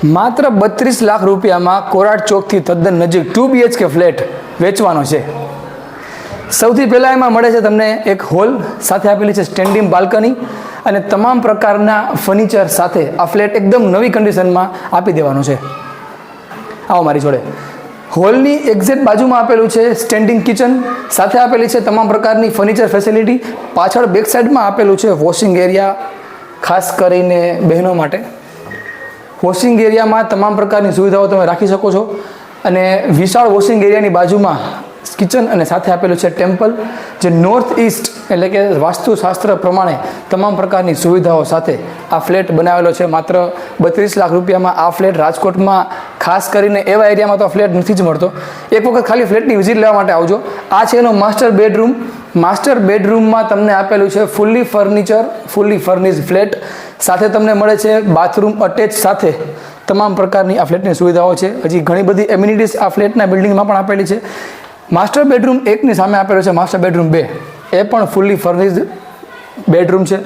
માત્ર 32 લાખ રૂપિયામાં કોરાટ ચોકથી તદ્દન નજીક 2 BHK ફ્લેટ વેચવાનો છે। સૌથી પહેલાં એમાં મળે છે તમને એક હોલ, સાથે આપેલી છે સ્ટેન્ડિંગ બાલ્કની અને તમામ પ્રકારના ફર્નિચર સાથે આ ફ્લેટ એકદમ નવી કન્ડિશનમાં આપી દેવાનો છે। આવો મારી જોડે। હોલની એક્ઝેક્ટ બાજુમાં આપેલું છે સ્ટેન્ડિંગ કિચન, સાથે આપેલી છે તમામ પ્રકારની ફર્નિચર ફેસિલિટી। પાછળ બેક સાઈડમાં આપેલું છે વોશિંગ એરિયા, ખાસ કરીને બહેનો માટે। વોશિંગ એરિયામાં તમામ પ્રકારની સુવિધાઓ તમે રાખી શકો છો અને વિશાળ વોશિંગ એરિયાની બાજુમાં કિચન અને સાથે આપેલું છે ટેમ્પલ, જે નોર્થ ઇસ્ટ એટલે કે વાસ્તુશાસ્ત્ર પ્રમાણે તમામ પ્રકારની સુવિધાઓ સાથે આ ફ્લેટ બનાવેલો છે। માત્ર 32 લાખ રૂપિયામાં આ ફ્લેટ રાજકોટમાં ખાસ કરીને એવા એરિયામાં તો આ ફ્લેટ નથી જ મળતો। એક વખત ખાલી ફ્લેટની વિઝિટ લેવા માટે આવજો। આ છે એનો માસ્ટર બેડરૂમ। માસ્ટર બેડરૂમમાં તમને આપેલું છે ફૂલ્લી ફર્નિશ્ડ ફ્લેટ, સાથે તમને મળે છે બાથરૂમ અટેચ સાથે તમામ પ્રકારની આ ફ્લેટની સુવિધાઓ છે। હજી ઘણી બધી એમ્યુનિટીઝ આ ફ્લેટના બિલ્ડિંગમાં પણ આપેલી છે। માસ્ટર બેડરૂમ 1ની સામે આપેલું છે માસ્ટર બેડરૂમ 2, એ પણ ફૂલ્લી ફર્નિશ્ડ બેડરૂમ છે,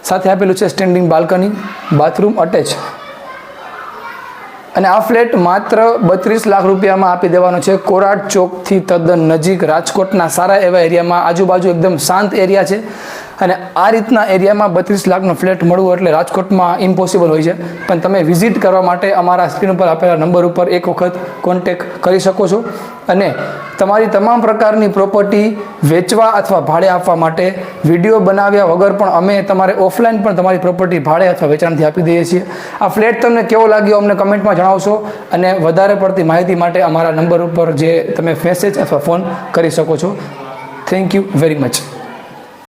સાથે આપેલું છે સ્ટેન્ડિંગ બાલ્કની, બાથરૂમ અટેચ। અને આ ફ્લેટ માત્ર 32 લાખ રૂપિયામાં આપી દેવાનો છે કોરાટ ચોકથી તદ્દન નજીક, રાજકોટના સારા એવા એરિયામાં। આજુબાજુ એકદમ શાંત એરિયા છે અને આ રીતના એરિયામાં 32 લાખનો ફ્લેટ મળવું એટલે રાજકોટમાં ઇમ્પોસિબલ હોય છે। પણ તમે વિઝિટ કરવા માટે અમારા સ્ક્રીન ઉપર આપેલા નંબર ઉપર એક વખત કોન્ટેક કરી શકો છો અને તમારી તમામ પ્રકારની પ્રોપર્ટી વેચવા અથવા ભાડે આપવા માટે વિડીયો બનાવ્યા વગર પણ અમે તમારે ઓફલાઈન પણ તમારી પ્રોપર્ટી ભાડે અથવા વેચાણથી આપી દઈએ છીએ। આ ફ્લેટ તમને કેવો લાગ્યો અમને કમેન્ટમાં જણાવશો અને વધારે પડતી માહિતી માટે અમારા નંબર ઉપર જે તમે મેસેજ અથવા ફોન કરી શકો છો। Thank you very much.